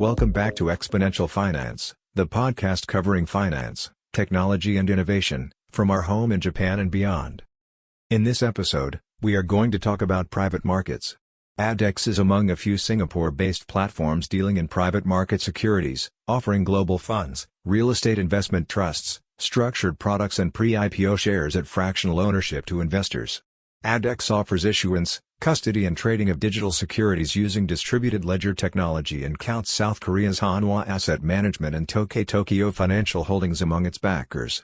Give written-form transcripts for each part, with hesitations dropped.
Welcome back to Exponential Finance, the podcast covering finance, technology and innovation, from our home in Japan and beyond. In this episode, we are going to talk about private markets. ADDX is among a few Singapore-based platforms dealing in private market securities, offering global funds, real estate investment trusts, structured products and pre-IPO shares at fractional ownership to investors. ADDX offers issuance, custody and trading of digital securities using distributed ledger technology and counts South Korea's Hanwha Asset Management and Tokai Tokyo Financial Holdings among its backers.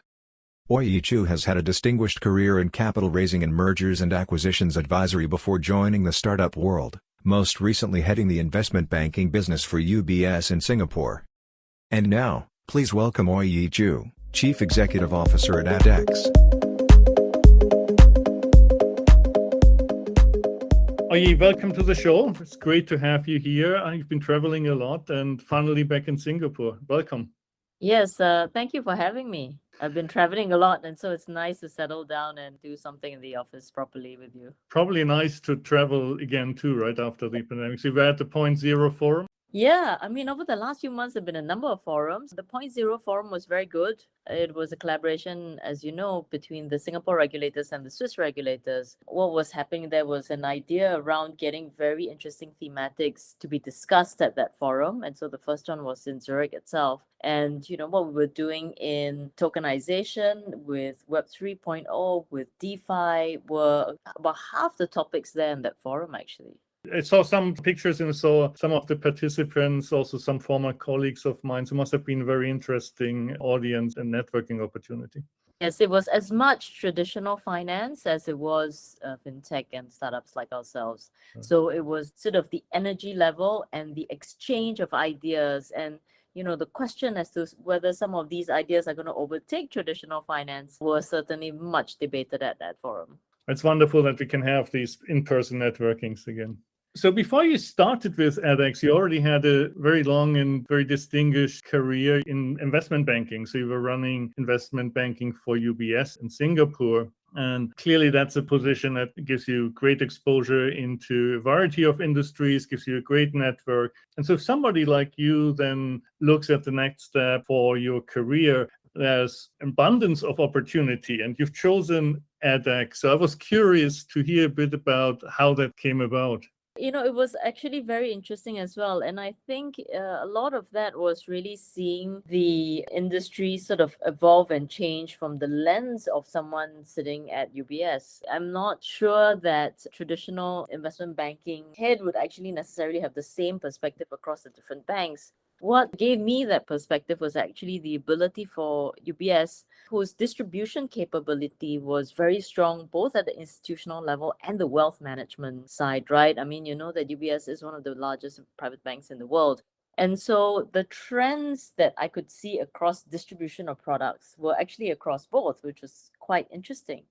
Oi-Yee Choo has had a distinguished career in capital raising and mergers and acquisitions advisory before joining the startup world, most recently heading the investment banking business for UBS in Singapore. And now, please welcome Oi-Yee Choo, Chief Executive Officer at ADDX. Oi-Yee, welcome to the show. It's great to have you here. I've been traveling a lot and finally back in Singapore. Welcome. Yes, thank you for having me. I've been traveling a lot, and so it's nice to settle down and do something in the office properly with you. Probably nice to travel again too, right after the pandemic. So you were at the Point Zero Forum. Yeah, I mean, over the last few months, there have been a number of forums. The Point Zero Forum was very good. It was a collaboration, as you know, between the Singapore regulators and the Swiss regulators. What was happening there was an idea around getting very interesting thematics to be discussed at that forum. And so the first one was in Zurich itself. And, what we were doing in tokenization with Web 3.0, with DeFi, were about half the topics there in that forum, actually. I saw some pictures and saw some of the participants, also some former colleagues of mine. So it must have been a very interesting audience and networking opportunity. Yes, it was as much traditional finance as it was FinTech and startups like ourselves. So it was sort of the energy level and the exchange of ideas and the question as to whether some of these ideas are going to overtake traditional finance was certainly much debated at that forum. It's wonderful that we can have these in-person networkings again. So before you started with ADDX, you already had a very long and very distinguished career in investment banking. So you were running investment banking for UBS in Singapore. And clearly that's a position that gives you great exposure into a variety of industries, gives you a great network. And so if somebody like you then looks at the next step for your career, there's abundance of opportunity and you've chosen ADDX. So I was curious to hear a bit about how that came about. It was actually very interesting as well. And I think a lot of that was really seeing the industry sort of evolve and change from the lens of someone sitting at UBS. I'm not sure that traditional investment banking head would actually necessarily have the same perspective across the different banks. What gave me that perspective was actually the ability for UBS, whose distribution capability was very strong, both at the institutional level and the wealth management side, right? I mean, you know that UBS is one of the largest private banks in the world. And so the trends that I could see across distribution of products were actually across both, which was quite interesting.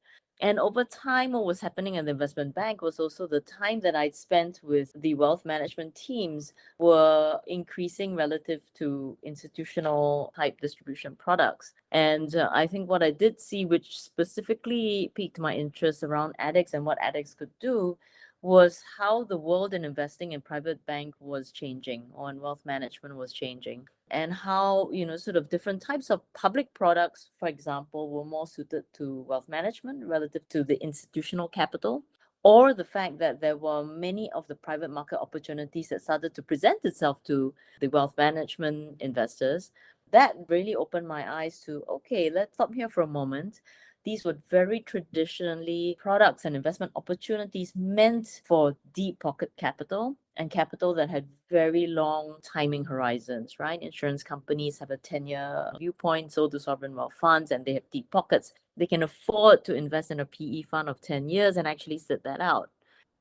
And over time, what was happening in the investment bank was also the time that I'd spent with the wealth management teams were increasing relative to institutional type distribution products. And I think what I did see, which specifically piqued my interest around ADDX and what ADDX could do, was how the world in investing in private bank was changing or in wealth management was changing. And how, sort of different types of public products, for example, were more suited to wealth management relative to the institutional capital, or the fact that there were many of the private market opportunities that started to present itself to the wealth management investors. That really opened my eyes to, okay, let's stop here for a moment. These were very traditionally products and investment opportunities meant for deep pocket capital and capital that had very long timing horizons, right? Insurance companies have a 10-year viewpoint, so do sovereign wealth funds, and they have deep pockets. They can afford to invest in a PE fund of 10 years and actually sit that out.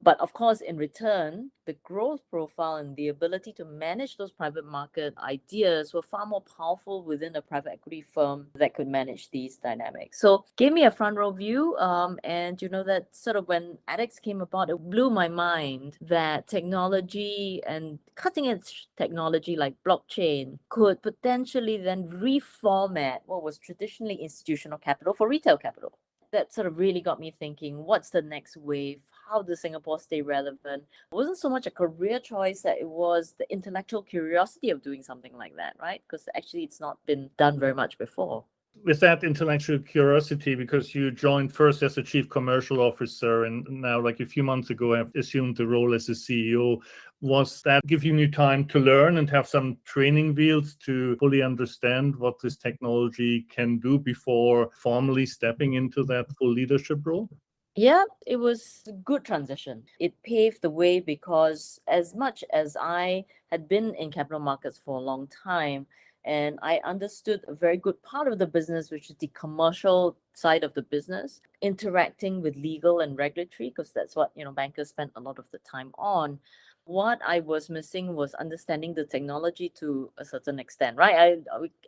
But of course, in return, the growth profile and the ability to manage those private market ideas were far more powerful within a private equity firm that could manage these dynamics. So gave me a front row view. And that sort of when ADDX came about, it blew my mind that technology and cutting edge technology like blockchain could potentially then reformat what was traditionally institutional capital for retail capital. That sort of really got me thinking, what's the next wave? How does Singapore stay relevant? It wasn't so much a career choice that it was the intellectual curiosity of doing something like that, right? Because actually it's not been done very much before. With that intellectual curiosity, because you joined first as a chief commercial officer and now like a few months ago have assumed the role as a CEO, was that giving you time to learn and have some training wheels to fully understand what this technology can do before formally stepping into that full leadership role? Yeah, it was a good transition. It paved the way because as much as I had been in capital markets for a long time, and I understood a very good part of the business, which is the commercial side of the business, interacting with legal and regulatory, because that's what, bankers spend a lot of the time on. What I was missing was understanding the technology to a certain extent, right?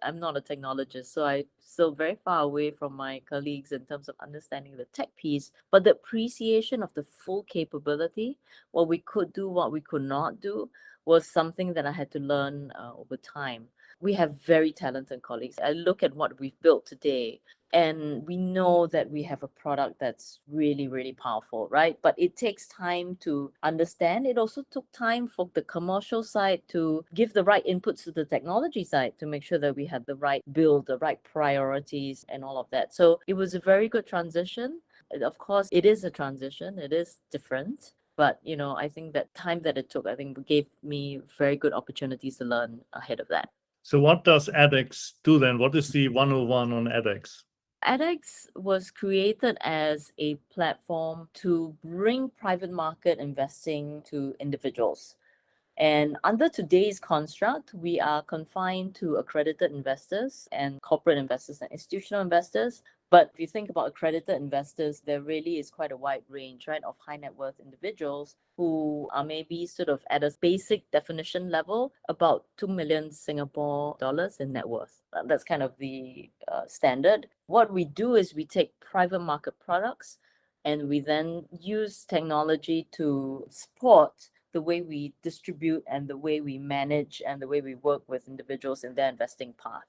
I'm not a technologist, so I'm still very far away from my colleagues in terms of understanding the tech piece, but the appreciation of the full capability, what we could do, what we could not do, was something that I had to learn over time. We have very talented colleagues. I look at what we've built today, and we know that we have a product that's really, really powerful, right? But it takes time to understand. It also took time for the commercial side to give the right inputs to the technology side to make sure that we had the right build, the right priorities, and all of that. So it was a very good transition. Of course, it is a transition, it is different. But I think that time that it took, I think gave me very good opportunities to learn ahead of that. So what does ADDX do then? What is the 101 on ADDX? ADDX was created as a platform to bring private market investing to individuals. And under today's construct, we are confined to accredited investors and corporate investors and institutional investors. But if you think about accredited investors, there really is quite a wide range, right, of high net worth individuals who are maybe sort of at a basic definition level, about 2 million Singapore dollars in net worth. That's kind of the standard. What we do is we take private market products and we then use technology to support the way we distribute and the way we manage and the way we work with individuals in their investing path.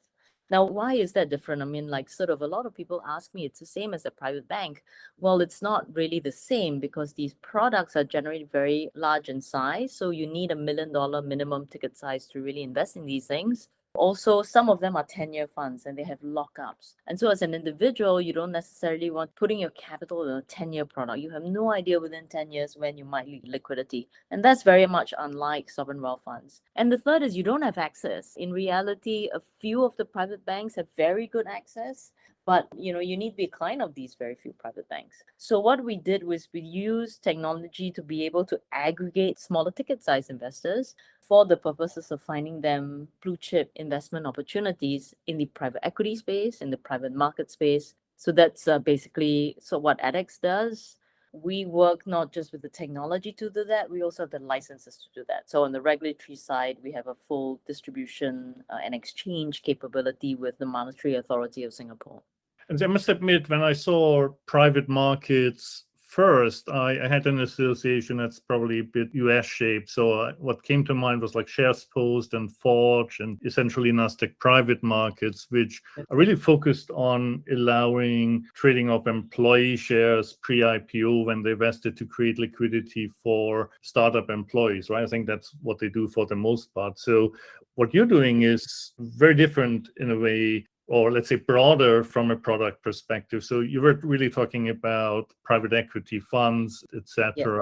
Now, why is that different? I mean, like sort of a lot of people ask me, it's the same as a private bank. Well, it's not really the same because these products are generally very large in size. So you need $1 million minimum ticket size to really invest in these things. Also, some of them are 10-year funds and they have lockups. And so as an individual, you don't necessarily want putting your capital in a 10-year product. You have no idea within 10 years when you might need liquidity. And that's very much unlike sovereign wealth funds. And the third is you don't have access. In reality, a few of the private banks have very good access, but you need to be a client of these very few private banks. So what we did was we used technology to be able to aggregate smaller ticket size investors for the purposes of finding them blue chip investment opportunities in the private equity space, in the private market space. So that's basically what ADDX does. We work not just with the technology to do that, we also have the licenses to do that. So on the regulatory side, we have a full distribution and exchange capability with the Monetary Authority of Singapore. And I must admit, when I saw private markets first, I had an association that's probably a bit US shaped. So what came to mind was like Shares Post and Forge and essentially Nasdaq private markets, which are really focused on allowing trading of employee shares pre-IPO when they vested to create liquidity for startup employees, right? I think that's what they do for the most part. So what you're doing is very different in a way, or let's say broader from a product perspective. So you were really talking about private equity funds, etc. Yeah.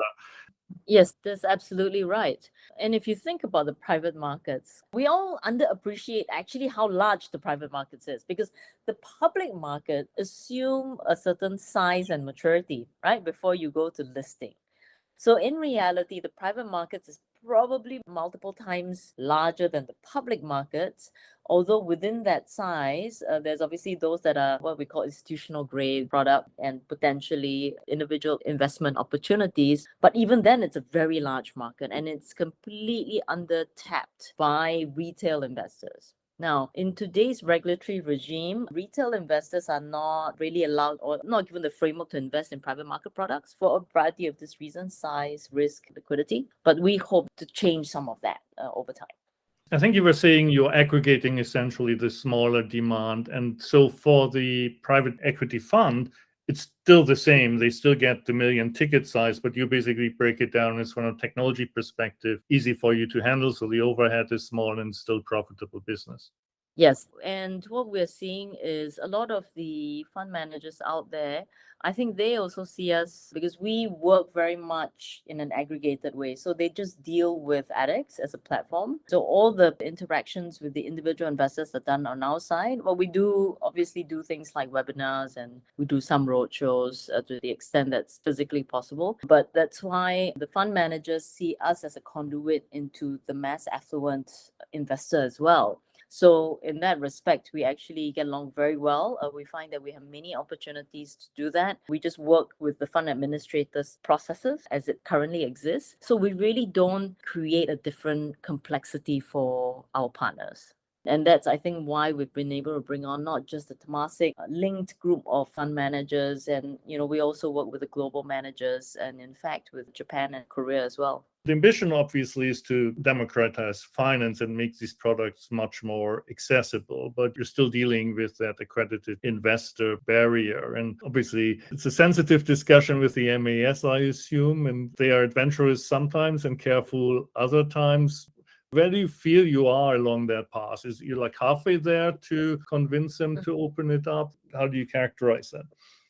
Yes, that's absolutely right. And if you think about the private markets, we all underappreciate actually how large the private markets is because the public market assume a certain size and maturity, right, before you go to listing. So in reality, the private markets is probably multiple times larger than the public markets. Although within that size, there's obviously those that are what we call institutional grade product and potentially individual investment opportunities. But even then, it's a very large market and it's completely undertapped by retail investors. Now, in today's regulatory regime, retail investors are not really allowed or not given the framework to invest in private market products for a variety of these reasons, size, risk, liquidity. But we hope to change some of that over time. I think you were saying you're aggregating essentially the smaller demand. And so for the private equity fund, it's still the same. They still get the million ticket size, but you basically break it down as from a technology perspective, easy for you to handle. So the overhead is small and still profitable business. Yes. And what we're seeing is a lot of the fund managers out there, I think they also see us because we work very much in an aggregated way. So they just deal with ADDX as a platform. So all the interactions with the individual investors are done on our side. But we do obviously do things like webinars, and we do some roadshows to the extent that's physically possible. But that's why the fund managers see us as a conduit into the mass affluent investor as well. So in that respect, we actually get along very well. We find that we have many opportunities to do that. We just work with the fund administrators' processes as it currently exists. So we really don't create a different complexity for our partners. And that's, I think, why we've been able to bring on not just the Temasek linked group of fund managers, and we also work with the global managers, and in fact with Japan and Korea as well. The ambition, obviously, is to democratize finance and make these products much more accessible, but you're still dealing with that accredited investor barrier. And obviously, it's a sensitive discussion with the MAS, I assume, and they are adventurous sometimes and careful other times. Where do you feel you are along that path? Is you like halfway there to convince them to open it up? How do you characterize that?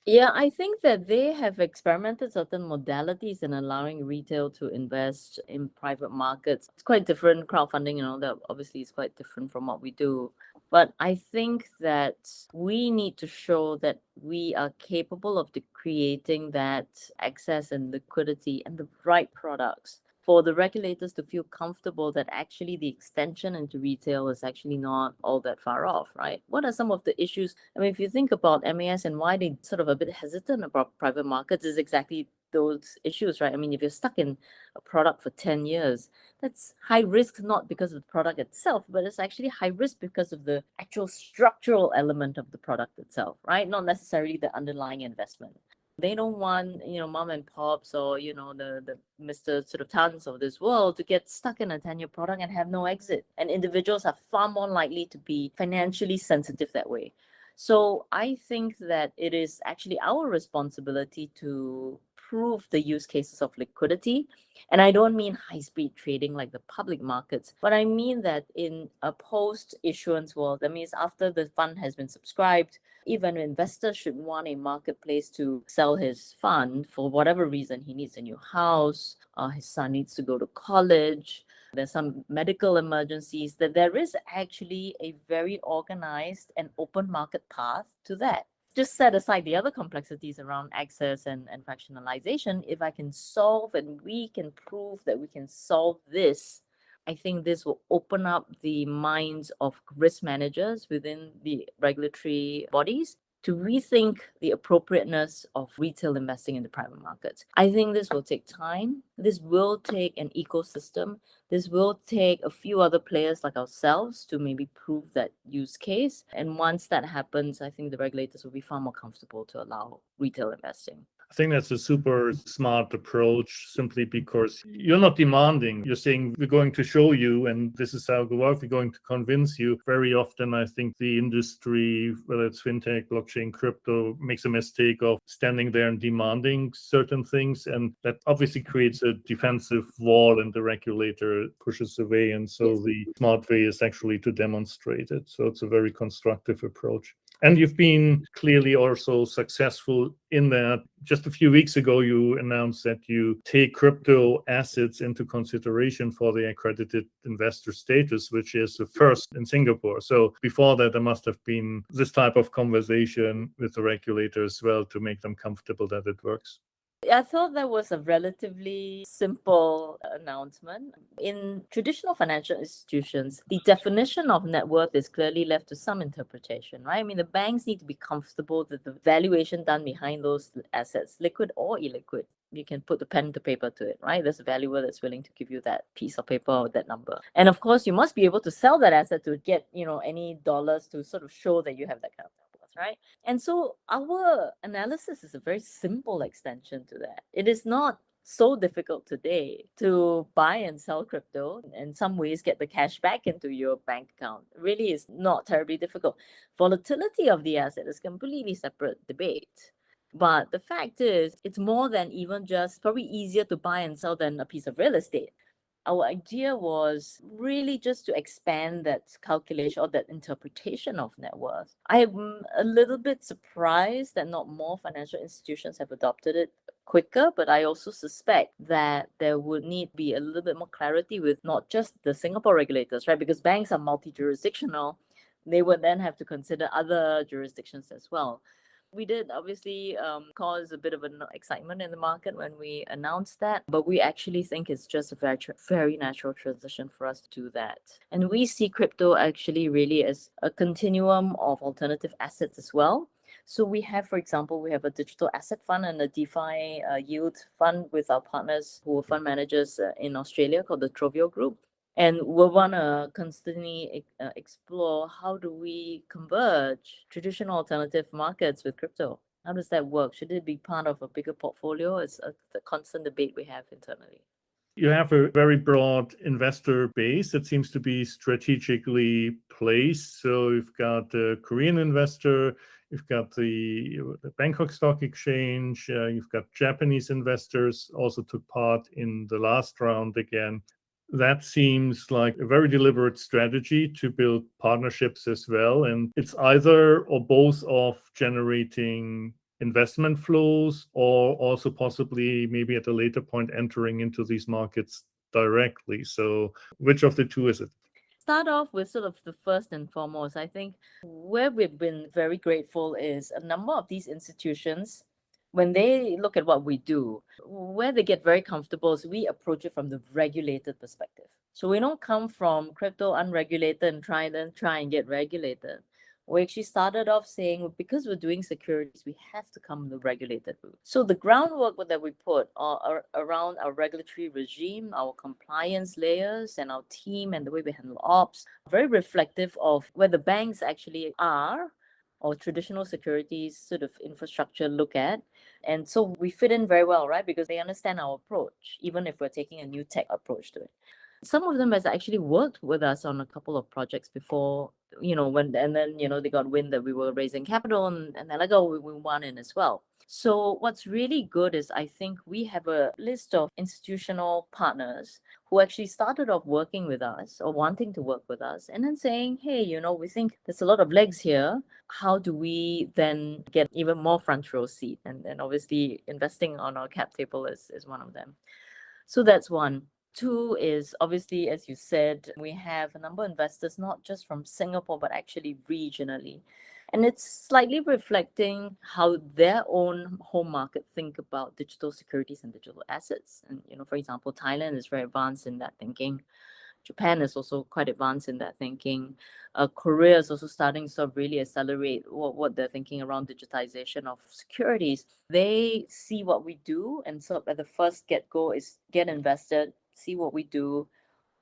Yeah, I think that they have experimented certain modalities in allowing retail to invest in private markets. It's quite different. Crowdfunding, that obviously is quite different from what we do. But I think that we need to show that we are capable of creating that access and liquidity and the right products for the regulators to feel comfortable that actually the extension into retail is actually not all that far off, right? What are some of the issues? I mean, if you think about MAS and why they sort of a bit hesitant about private markets, is exactly those issues, right? I mean, if you're stuck in a product for 10 years, that's high risk, not because of the product itself, but it's actually high risk because of the actual structural element of the product itself, right? Not necessarily the underlying investment. They don't want, mom and pops or, the Mr. sort of Tans of this world to get stuck in a 10-year product and have no exit. And individuals are far more likely to be financially sensitive that way. So I think that it is actually our responsibility to prove the use cases of liquidity. And I don't mean high-speed trading like the public markets, but I mean that in a post-issuance world, that means after the fund has been subscribed, even an investor should want a marketplace to sell his fund for whatever reason. He needs a new house, his son needs to go to college, there's some medical emergencies, that there is actually a very organized and open market path to that. Just set aside the other complexities around access and fractionalization. If I can solve and we can prove that we can solve this, I think this will open up the minds of risk managers within the regulatory bodies to rethink the appropriateness of retail investing in the private markets. I think this will take time. This will take an ecosystem. This will take a few other players like ourselves to maybe prove that use case. And once that happens, I think the regulators will be far more comfortable to allow retail investing. I think that's a super smart approach, simply because you're not demanding. You're saying, we're going to show you, and this is how it works. We're going to convince you. Very often, I think the industry, whether it's fintech, blockchain, crypto, makes a mistake of standing there and demanding certain things. And that obviously creates a defensive wall, and the regulator pushes away. And so the smart way is actually to demonstrate it. So it's a very constructive approach. And you've been clearly also successful in that. Just a few weeks ago, you announced that you take crypto assets into consideration for the accredited investor status, which is the first in Singapore. So before that, there must have been this type of conversation with the regulator as well to make them comfortable that it works. I thought that was a relatively simple announcement. In traditional financial institutions, the definition of net worth is clearly left to some interpretation, right? I mean, the banks need to be comfortable that the valuation done behind those assets, liquid or illiquid, you can put the pen to paper to it, right? There's a valuer that's willing to give you that piece of paper or that number. And of course, you must be able to sell that asset to get, any dollars to sort of show that you have that kind of net worth, right? And so our analysis is a very simple extension to that. It is not so difficult today to buy and sell crypto, in some ways get the cash back into your bank account. It really is not terribly difficult. Volatility of the asset is completely separate debate. But the fact is, it's more than even just probably easier to buy and sell than a piece of real estate. Our idea was really just to expand that calculation or that interpretation of net worth. I'm a little bit surprised that not more financial institutions have adopted it quicker, but I also suspect that there would need to be a little bit more clarity with not just the Singapore regulators, right? Because banks are multi-jurisdictional. They would then have to consider other jurisdictions as well. We did obviously cause a bit of an excitement in the market when we announced that, but we actually think it's just a very natural transition for us to do that. And we see crypto actually really as a continuum of alternative assets as well. So we have, for example, we have a digital asset fund and a DeFi yield fund with our partners who are fund managers in Australia called the Trovio Group. And we'll want to constantly explore how do we converge traditional alternative markets with crypto? How does that work? Should it be part of a bigger portfolio? It's the constant debate we have internally. You have a very broad investor base that seems to be strategically placed. So you've got the Korean investor, you've got the Bangkok Stock Exchange, you've got Japanese investors also took part in the last round again. That seems like a very deliberate strategy to build partnerships as well. And it's either or both of generating investment flows or also possibly maybe at a later point entering into these markets directly. So which of the two is it? Start off with sort of the first and foremost. I think where we've been very grateful is a number of these institutions, when they look at what we do, where they get very comfortable is we approach it from the regulated perspective. So we don't come from crypto unregulated and try and get regulated. We actually started off saying, because we're doing securities, we have to come the regulated route. So the groundwork that we put are around our regulatory regime, our compliance layers, and our team and the way we handle ops, very reflective of where the banks actually are, or traditional securities sort of infrastructure look at. And so we fit in very well, right? Because they understand our approach, even if we're taking a new tech approach to it. Some of them has actually worked with us on a couple of projects before, and then, they got wind that we were raising capital and they're like, oh, we want in as well. So what's really good is I think we have a list of institutional partners who actually started off working with us or wanting to work with us and then saying, hey, we think there's a lot of legs here. How do we then get even more front row seat? And obviously investing on our cap table is one of them. So that's one. Two is obviously, as you said, we have a number of investors, not just from Singapore, but actually regionally. And it's slightly reflecting how their own home market think about digital securities and digital assets. And, for example, Thailand is very advanced in that thinking. Japan is also quite advanced in that thinking. Korea is also starting to sort of really accelerate what they're thinking around digitization of securities. They see what we do, and so at the first get-go is get invested, see what we do,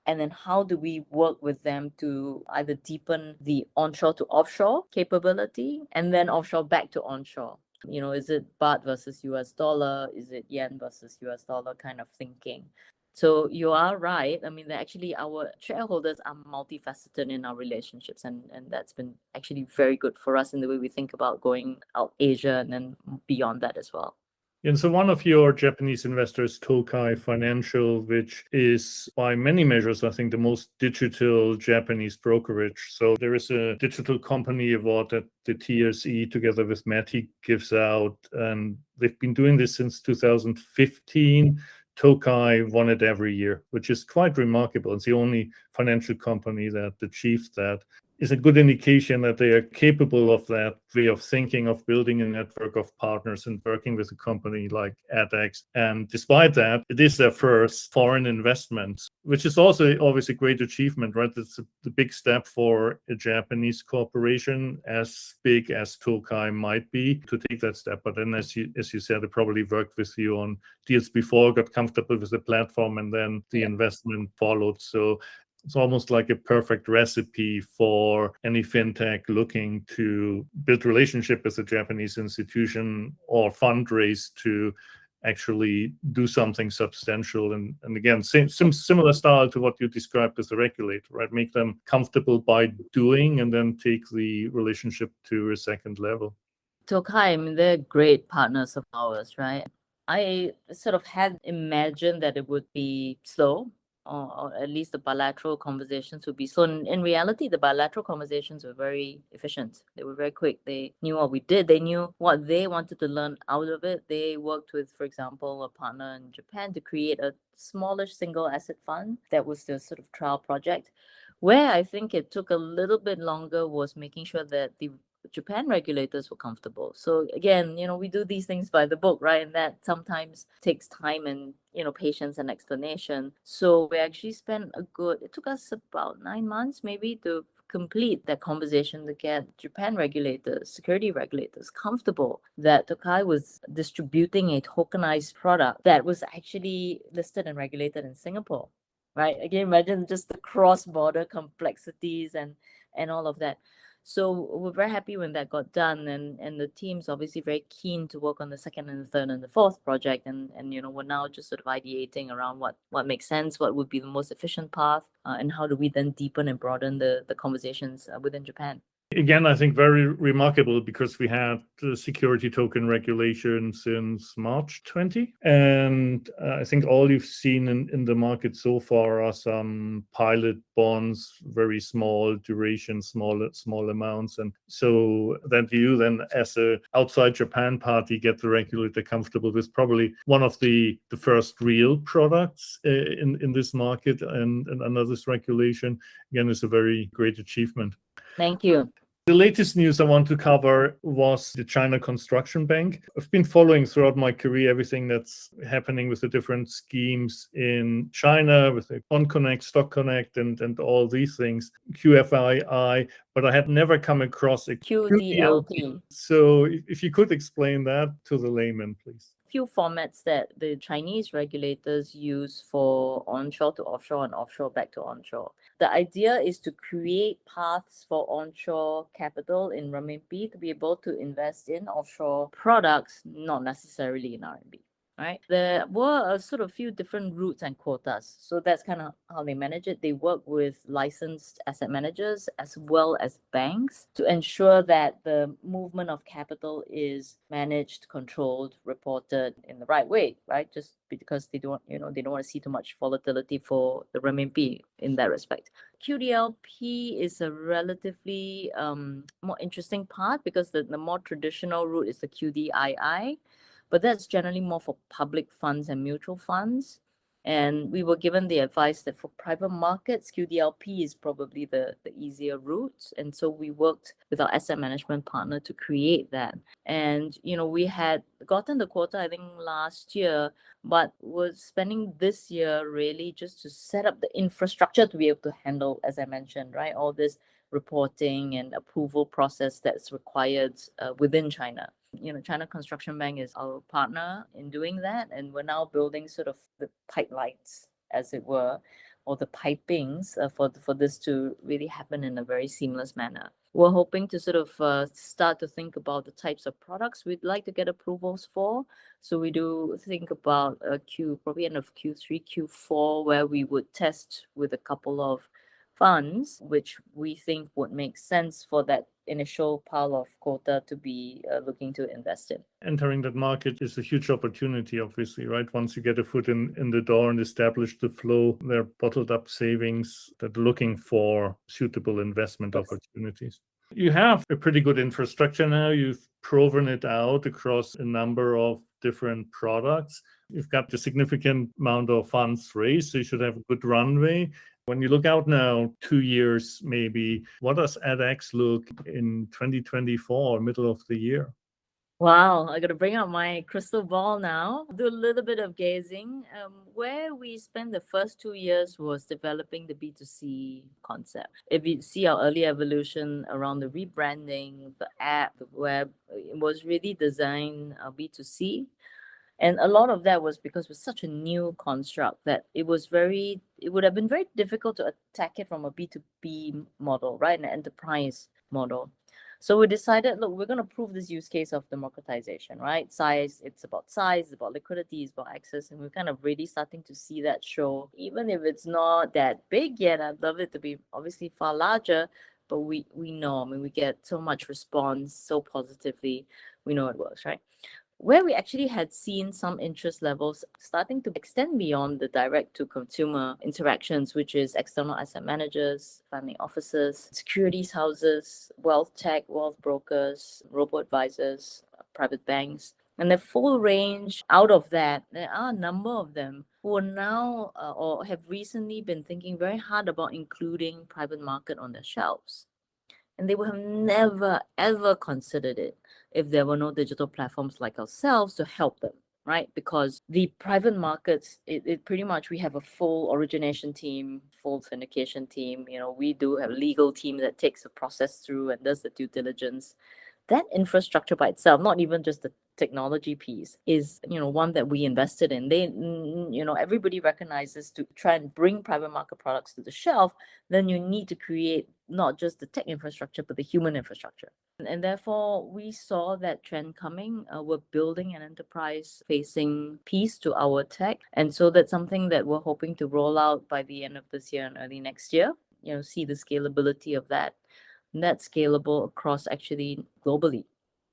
and then how do we work with them to either deepen the onshore to offshore capability and then offshore back to onshore. Is it baht versus US dollar? Is it yen versus US dollar kind of thinking? So you are right. I mean, actually our shareholders are multifaceted in our relationships, and that's been actually very good for us in the way we think about going out Asia and then beyond that as well. And so one of your Japanese investors, Tokai Financial, which is by many measures, I think, the most digital Japanese brokerage. So there is a digital company award that the TSE together with METI gives out. And they've been doing this since 2015. Tokai won it every year, which is quite remarkable. It's the only financial company that achieved that. Is a good indication that they are capable of that way of thinking, of building a network of partners and working with a company like ADDX. And despite that, it is their first foreign investment, which is also obviously a great achievement, right? It's a big step for a Japanese corporation as big as Tokai might be to take that step. But then, as you said, they probably worked with you on deals before, got comfortable with the platform, and then the investment followed. So it's almost like a perfect recipe for any fintech looking to build relationship with a Japanese institution or fundraise to actually do something substantial. And again, similar style to what you described as the regulator, right? Make them comfortable by doing and then take the relationship to a second level. Tokai, I mean, they're great partners of ours, right? I sort of had imagined that it would be slow, or at least the bilateral conversations would be slow. In reality, the bilateral conversations were very efficient. They were very quick. They knew what we did. They knew what they wanted to learn out of it. They worked with, for example, a partner in Japan to create a smallish single asset fund that was the sort of trial project. Where I think it took a little bit longer was making sure that the Japan regulators were comfortable. So again, we do these things by the book, right? And that sometimes takes time and, patience and explanation. So we actually spent it took us about 9 months maybe to complete that conversation to get Japan regulators, security regulators comfortable that Tokai was distributing a tokenized product that was actually listed and regulated in Singapore. Right? Again, imagine just the cross-border complexities and all of that. So we're very happy when that got done, and the team's obviously very keen to work on the second and the third and the fourth project, and we're now just sort of ideating around what makes sense, what would be the most efficient path, and how do we then deepen and broaden the conversations within Japan. Again, I think very remarkable because we had the security token regulation since March 20. And I think all you've seen in the market so far are some pilot bonds, very small duration, small amounts. And so that you then, as a outside Japan party, get the regulator comfortable with probably one of the first real products in this market and under this regulation, again, is a very great achievement. Thank you. The latest news I want to cover was the China Construction Bank. I've been following throughout my career everything that's happening with the different schemes in China, with the On Connect, Stock Connect, and all these things, QFII, but I had never come across a QDLP. So if you could explain that to the layman, please. Few formats that the Chinese regulators use for onshore to offshore and offshore back to onshore. The idea is to create paths for onshore capital in renminbi to be able to invest in offshore products, not necessarily in RMB. Right? There were a sort of few different routes and quotas. So that's kind of how they manage it. They work with licensed asset managers as well as banks to ensure that the movement of capital is managed, controlled, reported in the right way, right? Just because they don't want to see too much volatility for the renminbi in that respect. QDLP is a relatively more interesting part because the more traditional route is the QDII. But that's generally more for public funds and mutual funds. And we were given the advice that for private markets, QDLP is probably the easier route. And so we worked with our asset management partner to create that. And, we had gotten the quota, I think, last year, but was spending this year really just to set up the infrastructure to be able to handle, as I mentioned, right, all this reporting and approval process that's required within China. China Construction Bank is our partner in doing that, and we're now building sort of the pipelines, as it were, or the pipings for this to really happen in a very seamless manner. We're hoping to sort of start to think about the types of products we'd like to get approvals for. So we do think about probably end of Q3, Q4, where we would test with a couple of funds, which we think would make sense for that initial pile of quota to be looking to invest in. Entering that market is a huge opportunity, obviously, right? Once you get a foot in the door and establish the flow, there are bottled up savings that are looking for suitable investment opportunities. You have a pretty good infrastructure now. You've proven it out across a number of different products. You've got a significant amount of funds raised, so you should have a good runway. When you look out now, 2 years maybe, what does ADDX look in 2024, middle of the year? Wow, I got to bring out my crystal ball now. Do a little bit of gazing. Where we spent the first 2 years was developing the B2C concept. If you see our early evolution around the rebranding, the app, the web, it was really designed B2C. And a lot of that was because it was such a new construct that it would have been very difficult to attack it from a B2B model, right? An enterprise model. So we decided, look, we're going to prove this use case of democratization, right? Size, it's about liquidity, it's about access. And we're kind of really starting to see that show. Even if it's not that big yet, I'd love it to be obviously far larger. But we know, we get so much response so positively. we know it works, right? Where we actually had seen some interest levels starting to extend beyond the direct to consumer interactions, which is external asset managers, family offices, securities houses, wealth tech, wealth brokers, robo-advisors, private banks. And the full range out of that, there are a number of them who are now or have recently been thinking very hard about including private market on their shelves. And they would have never, ever considered it if there were no digital platforms like ourselves to help them, right? Because the private markets, it pretty much, we have a full origination team, full syndication team. We do have a legal team that takes the process through and does the due diligence. That infrastructure by itself, not even just the technology piece, is one that we invested in. Everybody recognizes to try and bring private market products to the shelf, then you need to create not just the tech infrastructure but the human infrastructure. And therefore we saw that trend coming. We're building an enterprise facing piece to our tech, and so that's something that we're hoping to roll out by the end of this year and early next year. See the scalability of that. And that's scalable across actually globally.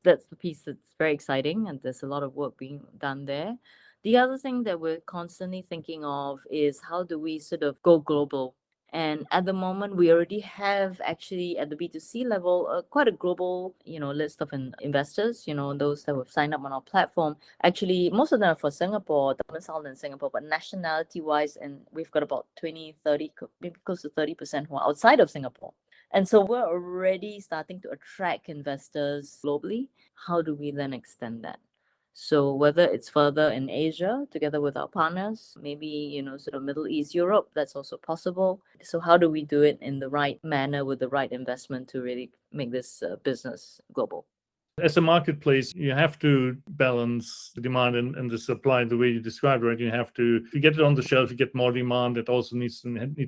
That's the piece that's very exciting, and there's a lot of work being done there. The other thing that we're constantly thinking of is how do we sort of go global? And at the moment, we already have actually at the B2C level quite a global, list of investors. Those that have signed up on our platform. Actually, most of them are for Singapore, domiciled in Singapore, but nationality-wise, and we've got about 20, 30, maybe close to 30% who are outside of Singapore. And so we're already starting to attract investors globally. How do we then extend that? So whether it's further in Asia, together with our partners, maybe, sort of Middle East, Europe, that's also possible. So how do we do it in the right manner with the right investment to really make this business global? As a marketplace, you have to balance the demand and the supply the way you described, right? You have to, if you get it on the shelf, you get more demand. It also need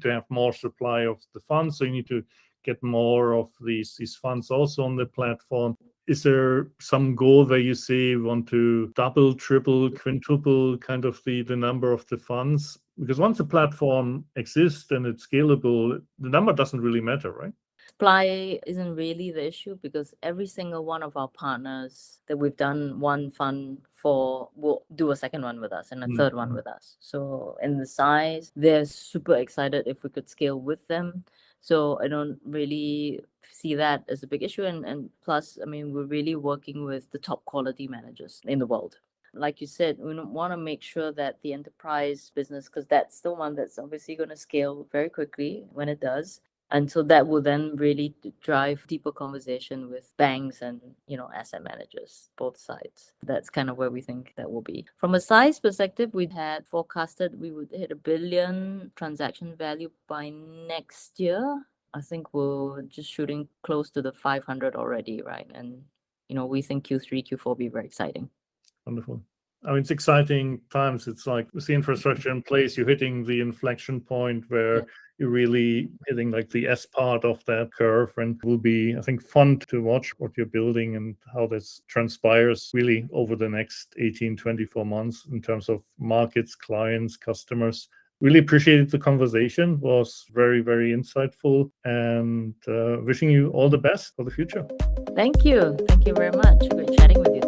to have more supply of the funds. So you need to get more of these funds also on the platform. Is there some goal where you say you want to double, triple, quintuple kind of the number of the funds? Because once the platform exists and it's scalable, the number doesn't really matter, right? Supply isn't really the issue, because every single one of our partners that we've done one fund for will do a second one with us and a third one with us. So in the size, they're super excited if we could scale with them. So I don't really see that as a big issue. And plus, we're really working with the top quality managers in the world. Like you said, we want to make sure that the enterprise business, because that's the one that's obviously going to scale very quickly when it does. And so that will then really drive deeper conversation with banks and, asset managers, both sides. That's kind of where we think that will be. From a size perspective, we had forecasted we would hit 1 billion transaction value by next year. I think we're just shooting close to the 500 already, right? And, we think Q3, Q4 will be very exciting. Wonderful. It's exciting times. It's like with the infrastructure in place, you're hitting the inflection point where you're really hitting like the S part of that curve, and it will be, I think, fun to watch what you're building and how this transpires really over the next 18, 24 months in terms of markets, clients, customers. Really appreciated the conversation. It was very, very insightful, and wishing you all the best for the future. Thank you. Thank you very much. Great chatting with you.